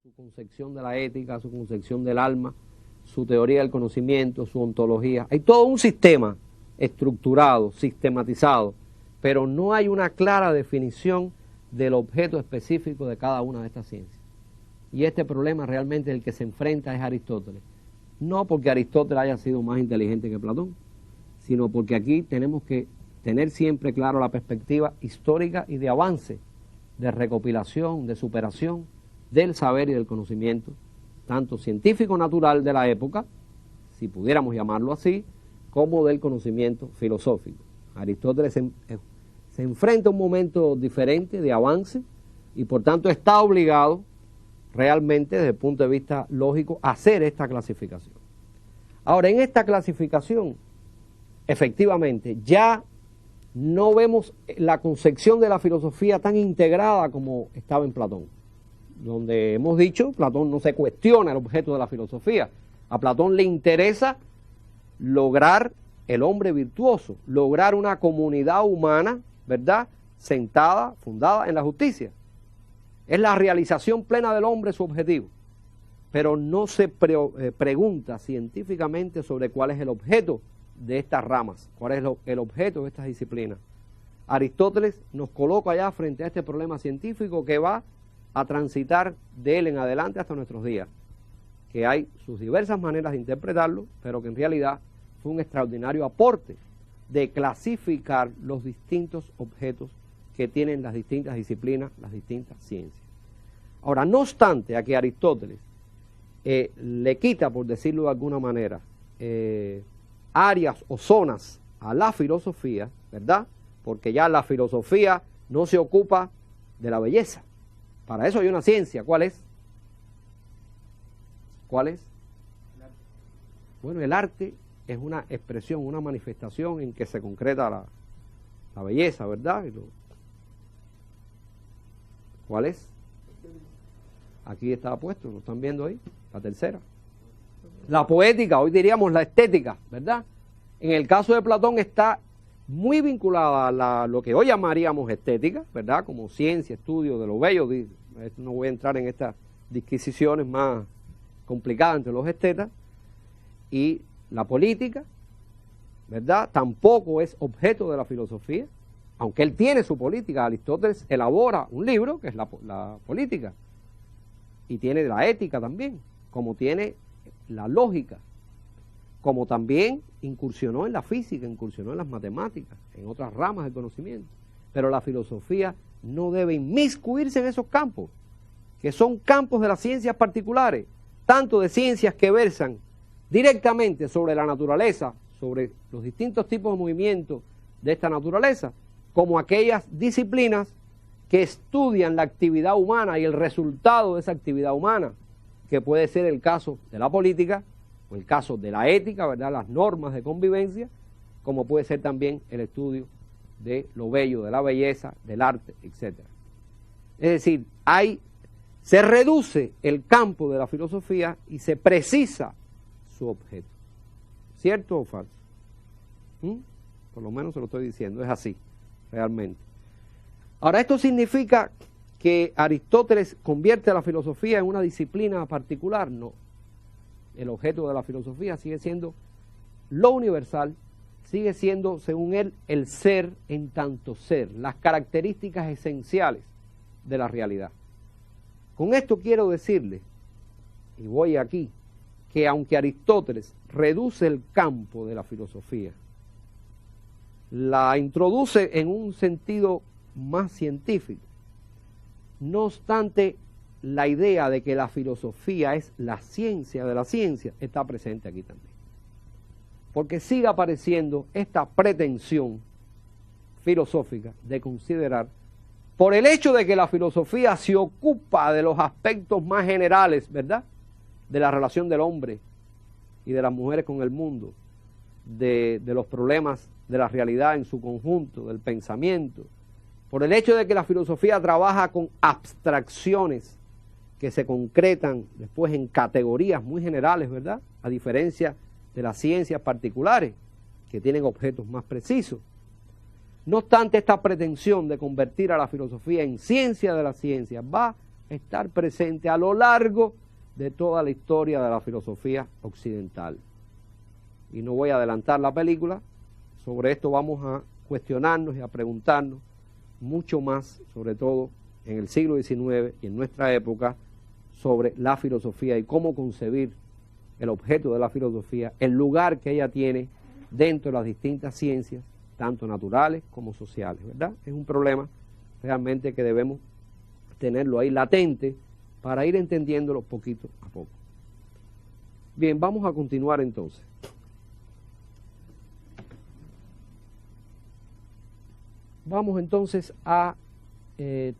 su concepción de la ética, su concepción del alma, su teoría del conocimiento, su ontología. Hay todo un sistema estructurado, sistematizado, pero no hay una clara definición del objeto específico de cada una de estas ciencias. Y este problema realmente el que se enfrenta es Aristóteles. No porque Aristóteles haya sido más inteligente que Platón, sino porque aquí tenemos que tener siempre claro la perspectiva histórica y de avance, de recopilación, de superación del saber y del conocimiento, tanto científico natural de la época, si pudiéramos llamarlo así, como del conocimiento filosófico. Aristóteles se enfrenta a un momento diferente de avance y por tanto está obligado realmente desde el punto de vista lógico a hacer esta clasificación. Ahora, en esta clasificación, efectivamente, ya no vemos la concepción de la filosofía tan integrada como estaba en Platón, donde hemos dicho, Platón no se cuestiona el objeto de la filosofía. A Platón le interesa lograr el hombre virtuoso, lograr una comunidad humana, ¿verdad?, sentada, fundada en la justicia. Es la realización plena del hombre su objetivo, pero no se pregunta científicamente sobre cuál es el objeto de estas ramas, cuál es el objeto de estas disciplinas. Aristóteles nos coloca allá frente a este problema científico que va a transitar de él en adelante hasta nuestros días, que hay sus diversas maneras de interpretarlo, pero que en realidad fue un extraordinario aporte de clasificar los distintos objetos que tienen las distintas disciplinas, las distintas ciencias. Ahora, no obstante a que Aristóteles le quita, por decirlo de alguna manera, áreas o zonas a la filosofía, ¿verdad? Porque ya la filosofía no se ocupa de la belleza. Para eso hay una ciencia. ¿Cuál es? ¿Cuál es? Bueno, el arte es una expresión, una manifestación en que se concreta la belleza, ¿verdad? ¿Cuál es? Aquí está puesto, lo están viendo ahí, la tercera. La poética, hoy diríamos la estética, ¿verdad? En el caso de Platón está muy vinculada a lo que hoy llamaríamos estética, ¿verdad? Como ciencia, estudio de lo bello. No voy a entrar en estas disquisiciones más complicadas entre los estetas. Y la política, ¿verdad?, tampoco es objeto de la filosofía, aunque él tiene su política. Aristóteles elabora un libro que es la política, y tiene la ética también, como tiene la lógica, como también incursionó en la física, incursionó en las matemáticas, en otras ramas del conocimiento. Pero la filosofía no debe inmiscuirse en esos campos, que son campos de las ciencias particulares, tanto de ciencias que versan directamente sobre la naturaleza, sobre los distintos tipos de movimientos de esta naturaleza, como aquellas disciplinas que estudian la actividad humana y el resultado de esa actividad humana, que puede ser el caso de la política, o el caso de la ética, ¿verdad?, las normas de convivencia, como puede ser también el estudio de lo bello, de la belleza, del arte, etc. Es decir, se reduce el campo de la filosofía y se precisa su objeto. ¿Cierto o falso? Por lo menos se lo estoy diciendo, es así, realmente. Ahora, ¿esto significa que Aristóteles convierte a la filosofía en una disciplina particular? No. El objeto de la filosofía sigue siendo lo universal, sigue siendo, según él, el ser en tanto ser, las características esenciales de la realidad. Con esto quiero decirle, y voy aquí, que aunque Aristóteles reduce el campo de la filosofía, la introduce en un sentido más científico, no obstante, la idea de que la filosofía es la ciencia de la ciencia está presente aquí también. Porque sigue apareciendo esta pretensión filosófica de considerar, por el hecho de que la filosofía se ocupa de los aspectos más generales, ¿verdad?, de la relación del hombre y de las mujeres con el mundo, de los problemas de la realidad en su conjunto, del pensamiento, por el hecho de que la filosofía trabaja con abstracciones que se concretan después en categorías muy generales, ¿verdad?, a diferencia de las ciencias particulares, que tienen objetos más precisos. No obstante, esta pretensión de convertir a la filosofía en ciencia de la ciencia va estar presente a lo largo de toda la historia de la filosofía occidental. Y no voy a adelantar la película, sobre esto vamos a cuestionarnos y a preguntarnos mucho más, sobre todo en el siglo XIX y en nuestra época, sobre la filosofía y cómo concebir el objeto de la filosofía, el lugar que ella tiene dentro de las distintas ciencias, tanto naturales como sociales, ¿verdad? Es un problema realmente que debemos tenerlo ahí latente para ir entendiéndolo poquito a poco. Bien, vamos a continuar entonces. Vamos entonces a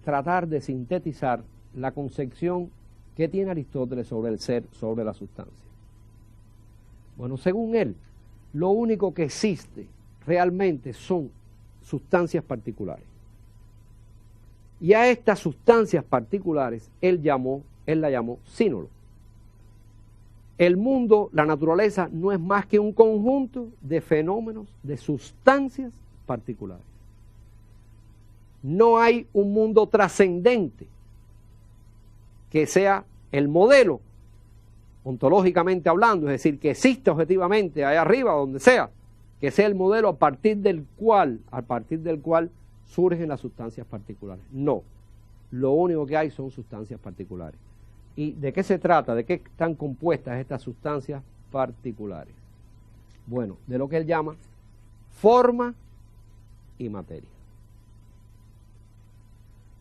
tratar de sintetizar la concepción que tiene Aristóteles sobre el ser, sobre la sustancia. Bueno, según él, lo único que existe realmente son sustancias particulares. Y a estas sustancias particulares él la llamó sínolo. El mundo, la naturaleza, no es más que un conjunto de fenómenos, de sustancias particulares. No hay un mundo trascendente que sea el modelo, ontológicamente hablando, es decir, que exista objetivamente allá arriba, donde sea, que sea el modelo a partir del cual surgen las sustancias particulares. No, lo único que hay son sustancias particulares. ¿Y de qué se trata? ¿De qué están compuestas estas sustancias particulares? Bueno, de lo que él llama forma y materia.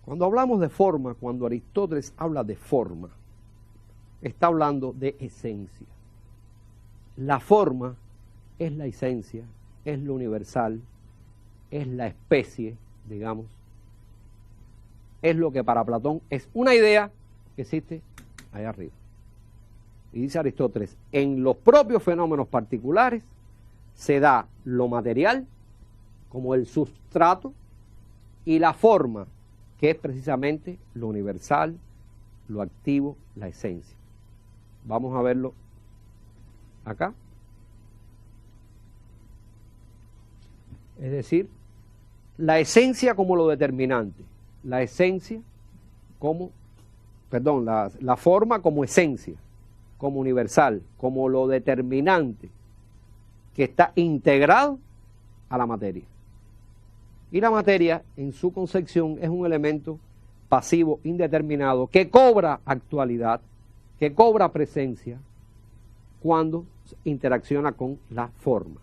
Cuando hablamos de forma, cuando Aristóteles habla de forma, está hablando de esencia. La forma es la esencia, es lo universal, es la especie, digamos, es lo que para Platón es una idea que existe allá arriba. Y dice Aristóteles, en los propios fenómenos particulares se da lo material como el sustrato y la forma, que es precisamente lo universal, lo activo, la esencia. Vamos a verlo acá. Es decir, la esencia como lo determinante, la esencia como, perdón, la forma como esencia, como universal, como lo determinante, que está integrado a la materia. Y la materia, en su concepción, es un elemento pasivo indeterminado que cobra actualidad, que cobra presencia cuando interacciona con la forma.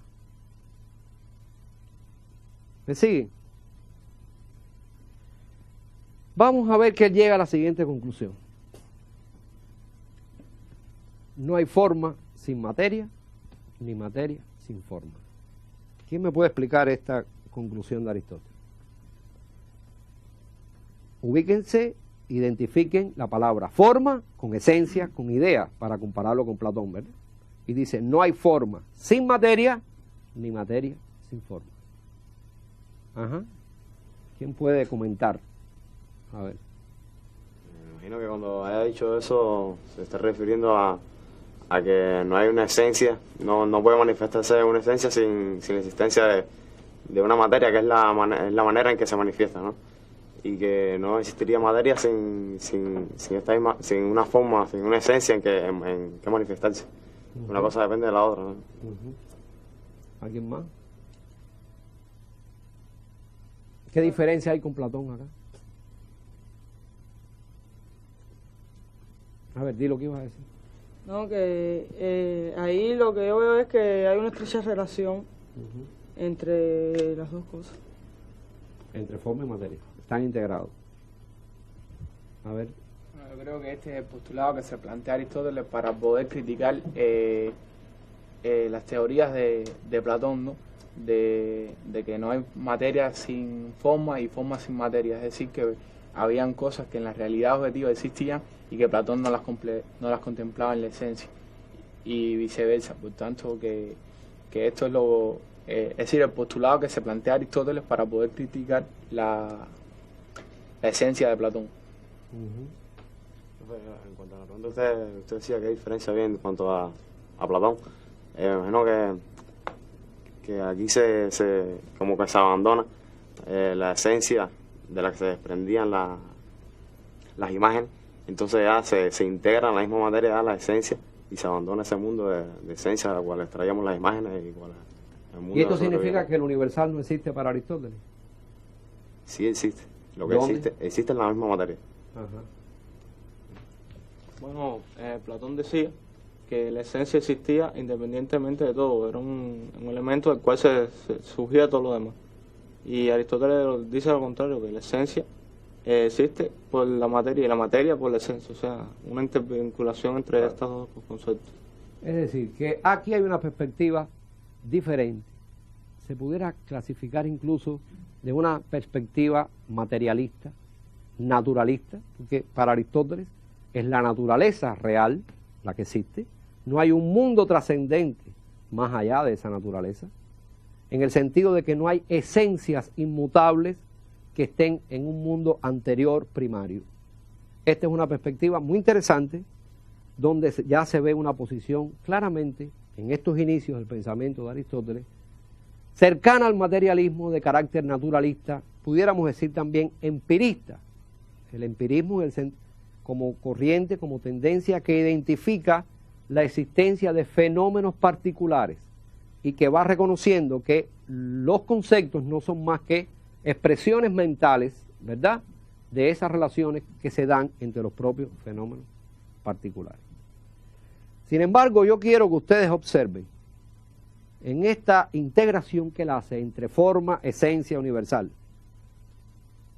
¿Me siguen? Vamos a ver que él llega a la siguiente conclusión. No hay forma sin materia, ni materia sin forma. ¿Quién me puede explicar esta conclusión de Aristóteles? Ubíquense, identifiquen la palabra forma con esencia, con idea, para compararlo con Platón, ¿verdad? Y dice, no hay forma sin materia, ni materia sin forma. Ajá. ¿Quién puede comentar? A ver. Me imagino que cuando haya dicho eso se está refiriendo a que no hay una esencia, no puede manifestarse una esencia sin la existencia de una materia, que es la manera en que se manifiesta, ¿no? Y que no existiría materia sin una forma, sin una esencia en que manifestarse. Una cosa depende de la otra, ¿no? ¿Alguien más? ¿Qué diferencia hay con Platón acá? A ver, di lo que ibas a decir. No, que ahí lo que yo veo es que hay una estrecha relación entre las dos cosas. Entre forma y materia. Están integrados. A ver. Bueno, yo creo que este es el postulado que se plantea Aristóteles para poder criticar las teorías de Platón, ¿no? De que no hay materia sin forma y forma sin materia. Es decir, que habían cosas que en la realidad objetiva existían y que Platón no las contemplaba en la esencia, y viceversa. Por tanto, que esto es es decir, el postulado que se plantea Aristóteles para poder criticar la esencia de Platón. En cuanto a la pregunta, usted decía que hay diferencia bien en cuanto a Platón. Me imagino que aquí como que se abandona la esencia de la que se desprendían las imágenes, entonces ya se integra en la misma materia, ya la esencia, y se abandona ese mundo de esencia al cual extraíamos las imágenes y cual el mundo ¿Y esto de nosotros significa viene. que el universal no existe para Aristóteles? Sí existe. Lo que ¿Dónde? existe en la misma materia. Ajá. Bueno, Platón decía que la esencia existía independientemente de todo, era un elemento del cual se surgía todo lo demás. Y Aristóteles dice lo contrario, que la esencia existe por la materia y la materia por la esencia, o sea, una intervinculación entre estos dos conceptos. Es decir, que aquí hay una perspectiva diferente. Se pudiera clasificar incluso de una perspectiva materialista, naturalista, porque para Aristóteles es la naturaleza real la que existe. No hay un mundo trascendente más allá de esa naturaleza, en el sentido de que no hay esencias inmutables que estén en un mundo anterior primario. Esta es una perspectiva muy interesante, donde ya se ve una posición claramente, en estos inicios del pensamiento de Aristóteles, cercana al materialismo de carácter naturalista, pudiéramos decir también empirista. El empirismo como corriente, como tendencia que identifica la existencia de fenómenos particulares y que va reconociendo que los conceptos no son más que expresiones mentales, ¿verdad?, de esas relaciones que se dan entre los propios fenómenos particulares. Sin embargo, yo quiero que ustedes observen en esta integración que él hace entre forma, esencia universal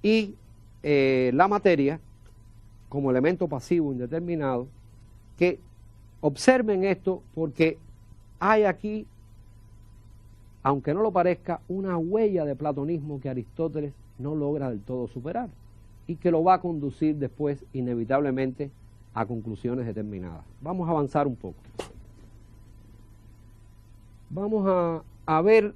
y la materia como elemento pasivo indeterminado, que observen esto porque hay aquí, aunque no lo parezca, una huella de platonismo que Aristóteles no logra del todo superar y que lo va a conducir después inevitablemente a conclusiones determinadas. Vamos a avanzar un poco. Vamos a ver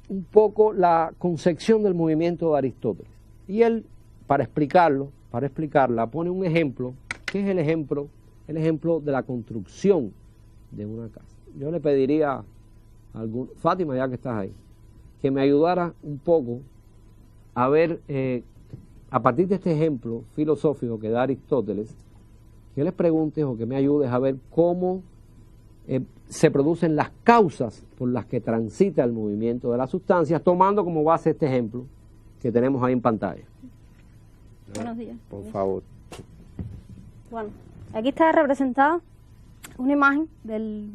un poco la concepción del movimiento de Aristóteles. Y él, para explicarla, pone un ejemplo, que es el ejemplo de la construcción de una casa. Yo le pediría a Fátima, ya que estás ahí, que me ayudara un poco a ver, a partir de este ejemplo filosófico que da Aristóteles, que les preguntes o que me ayudes a ver cómo se producen las causas por las que transita el movimiento de las sustancias, tomando como base este ejemplo que tenemos ahí en pantalla. Buenos días. Por favor. Bueno, aquí está representada una imagen de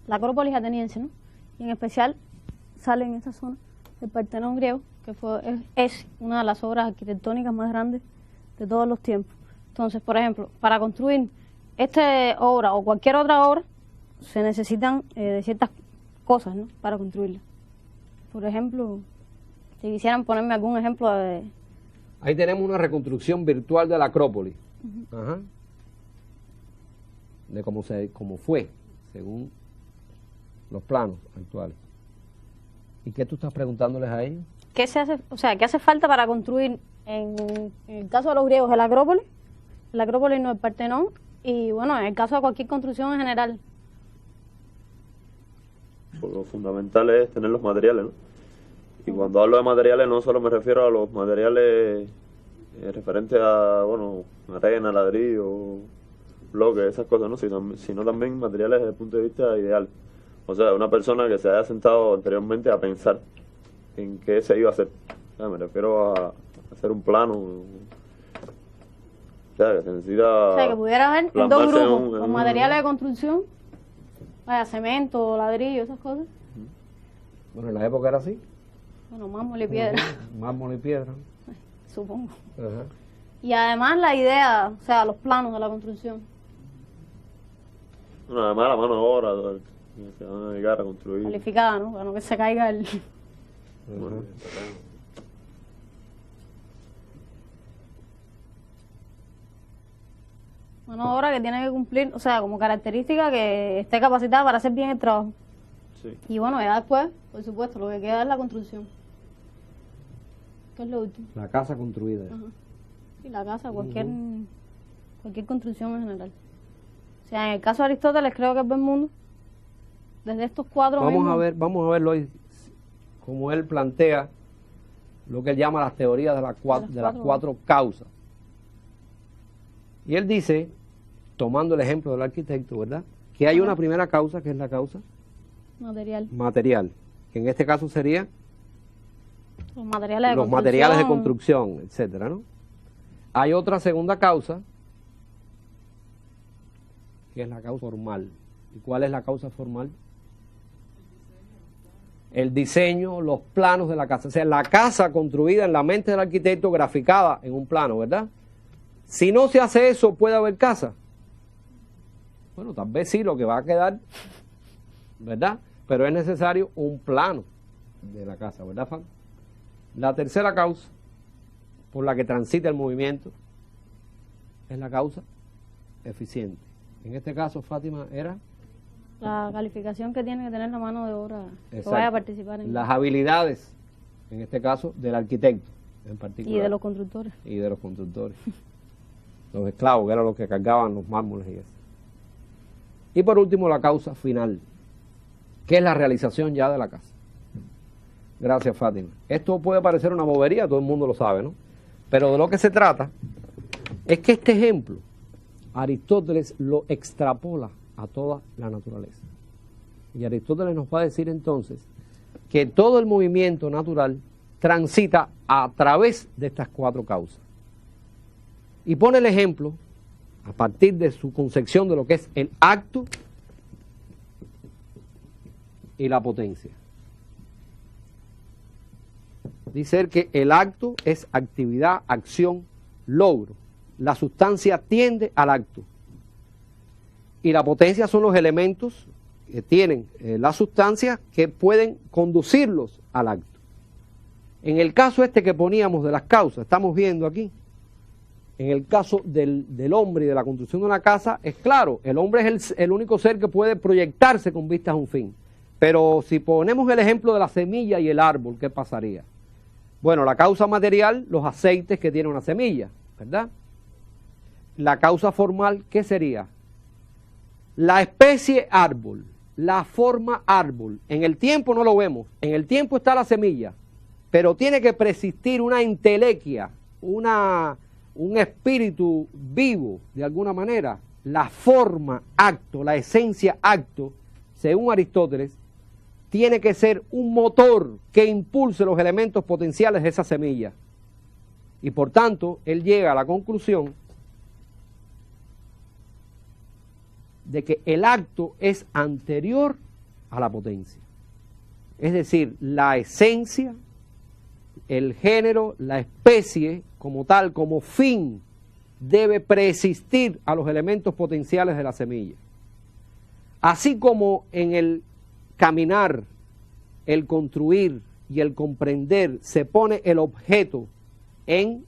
la Acrópolis ateniense, ¿no? Y en especial sale en esta zona el Partenón griego, que es una de las obras arquitectónicas más grandes de todos los tiempos. Entonces, por ejemplo, para construir esta obra o cualquier otra obra, se necesitan de ciertas cosas, ¿no?, para construirla. Por ejemplo, si quisieran ponerme algún ejemplo de... Ahí tenemos una reconstrucción virtual de la Acrópolis. Ajá. De cómo fue, según los planos actuales. ¿Y qué tú estás preguntándoles a ellos? ¿Qué se hace, o sea, qué hace falta para construir, en el caso de los griegos, el Acrópolis no, el Partenón, y bueno, en el caso de cualquier construcción en general? Pues lo fundamental es tener los materiales, ¿no? Y cuando hablo de materiales no solo me refiero a los materiales referentes a, bueno, arena, ladrillo, bloques, esas cosas, ¿no? Sino también materiales desde el punto de vista ideal. O sea, una persona que se haya sentado anteriormente a pensar en qué se iba a hacer. O sea, me refiero a hacer un plano. O sea, que se necesita... O sea, que pudiera haber en dos plasmarse grupos, los materiales de construcción, vaya, cemento, ladrillo, esas cosas. Bueno, en la época era así. Bueno, mármol y piedra, Mármol y piedra. supongo. Ajá. Y además la idea, o sea, los planos de la construcción. Bueno, además la mano de obra que se van a dedicar a construir. Calificada, ¿no? Para no que se caiga el... Bueno, Mano de obra que tiene que cumplir, o sea, como característica que esté capacitada para hacer bien el trabajo. sí. Y bueno, ya después, por supuesto, lo que queda es la construcción. Que es lo último. La casa construida. Ajá. Y la casa, cualquier construcción en general. O sea, en el caso de Aristóteles creo que es buen mundo. Desde estos cuatro Vamos a verlo hoy, como él plantea lo que él llama las teorías de las cuatro causas. Y él dice, tomando el ejemplo del arquitecto, ¿verdad?, que hay una primera causa, que es la causa material, que en este caso sería los materiales de construcción, etcétera, ¿no? Hay otra segunda causa, que es la causa formal. ¿Y cuál es la causa formal? El diseño, los planos de la casa. O sea, la casa construida en la mente del arquitecto, graficada en un plano, ¿verdad? Si no se hace eso, ¿puede haber casa? Bueno, tal vez sí, lo que va a quedar, ¿verdad? Pero es necesario un plano de la casa, ¿verdad, Fan? La tercera causa por la que transita el movimiento es la causa eficiente. En este caso, Fátima, era la calificación que tiene que tener la mano de obra que vaya a participar en las habilidades, en este caso, del arquitecto en particular. Y de los constructores. Y de los constructores. Los esclavos, que eran los que cargaban los mármoles y eso. Y por último, la causa final, que es la realización ya de la casa. Gracias, Fátima. Esto puede parecer una bobería, todo el mundo lo sabe, ¿no? Pero de lo que se trata es que este ejemplo Aristóteles lo extrapola a toda la naturaleza. Y Aristóteles nos va a decir entonces que todo el movimiento natural transita a través de estas cuatro causas. Y pone el ejemplo a partir de su concepción de lo que es el acto y la potencia. Dice él que el acto es actividad, acción, logro. La sustancia tiende al acto. Y la potencia son los elementos que tienen la sustancia que pueden conducirlos al acto. En el caso este que poníamos de las causas, estamos viendo aquí, en el caso del hombre y de la construcción de una casa, es claro, el hombre es el único ser que puede proyectarse con vistas a un fin. Pero si ponemos el ejemplo de la semilla y el árbol, ¿qué pasaría? Bueno, la causa material, los aceites que tiene una semilla, ¿verdad? La causa formal, ¿qué sería? La especie árbol, la forma árbol. En el tiempo no lo vemos, en el tiempo está la semilla, pero tiene que persistir una entelequia, un espíritu vivo, de alguna manera. La forma acto, la esencia acto, según Aristóteles, tiene que ser un motor que impulse los elementos potenciales de esa semilla. Y por tanto, él llega a la conclusión de que el acto es anterior a la potencia. Es decir, la esencia, el género, la especie como tal, como fin, debe preexistir a los elementos potenciales de la semilla. Así como en el caminar, el construir y el comprender se pone el objeto en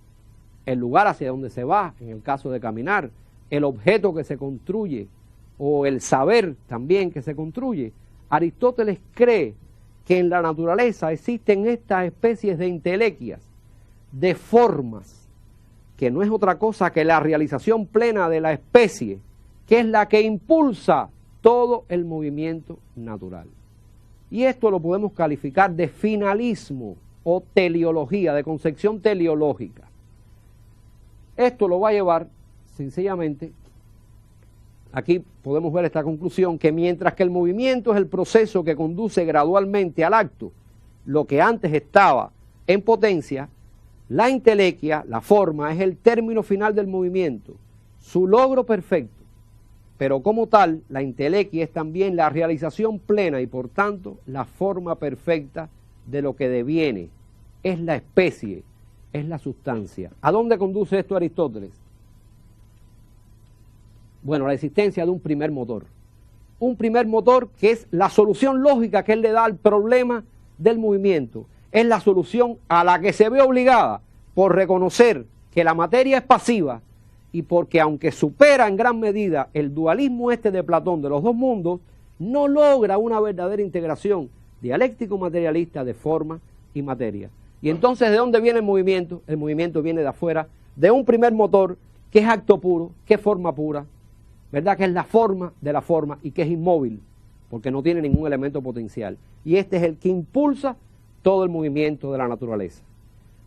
el lugar hacia donde se va, en el caso de caminar, el objeto que se construye o el saber también que se construye. Aristóteles cree que en la naturaleza existen estas especies de entelequias, de formas, que no es otra cosa que la realización plena de la especie, que es la que impulsa todo el movimiento natural. Y esto lo podemos calificar de finalismo o teleología, de concepción teleológica. Esto lo va a llevar, sencillamente, aquí podemos ver esta conclusión, que mientras que el movimiento es el proceso que conduce gradualmente al acto, lo que antes estaba en potencia, la entelequia, la forma, es el término final del movimiento, su logro perfecto. Pero como tal, la entelequia es también la realización plena y por tanto la forma perfecta de lo que deviene. Es la especie, es la sustancia. ¿A dónde conduce esto Aristóteles? Bueno, la existencia de un primer motor. Un primer motor que es la solución lógica que él le da al problema del movimiento. Es la solución a la que se ve obligada por reconocer que la materia es pasiva y porque aunque supera en gran medida el dualismo este de Platón de los dos mundos, no logra una verdadera integración dialéctico-materialista de forma y materia. Y entonces, ¿de dónde viene el movimiento? El movimiento viene de afuera, de un primer motor que es acto puro, que es forma pura, ¿verdad? Que es la forma de la forma y que es inmóvil, porque no tiene ningún elemento potencial. Y este es el que impulsa todo el movimiento de la naturaleza.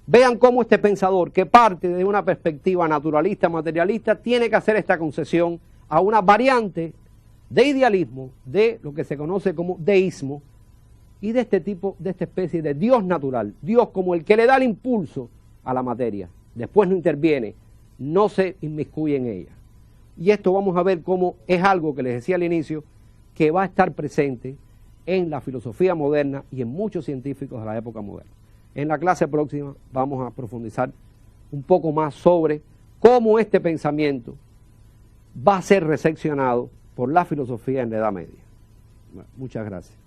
Vean cómo este pensador, que parte de una perspectiva naturalista, materialista, tiene que hacer esta concesión a una variante de idealismo, de lo que se conoce como deísmo, y de este tipo, de esta especie de Dios natural, Dios como el que le da el impulso a la materia, después no interviene, no se inmiscuye en ella. Y esto vamos a ver cómo es algo que les decía al inicio, que va a estar presente en la filosofía moderna y en muchos científicos de la época moderna. En la clase próxima vamos a profundizar un poco más sobre cómo este pensamiento va a ser recepcionado por la filosofía en la Edad Media. Bueno, muchas gracias.